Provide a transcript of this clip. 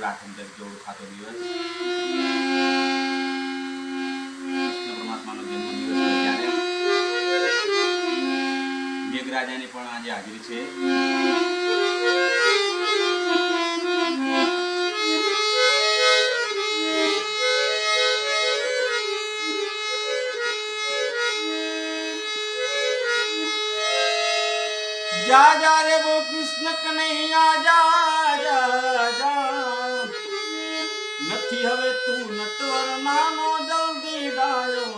આઠમ તરીકે ઓળખાતો દિવસ કૃષ્ણ પરમાત્માનો જન્મદિવસ હોય ત્યારે મેઘરાજાની પણ આજે હાજરી છે. જા જા રે વો કૃષ્ણ કનૈયા જા જા જા, નથી હવે તું નટવર નાનો જલ્દી ડાયો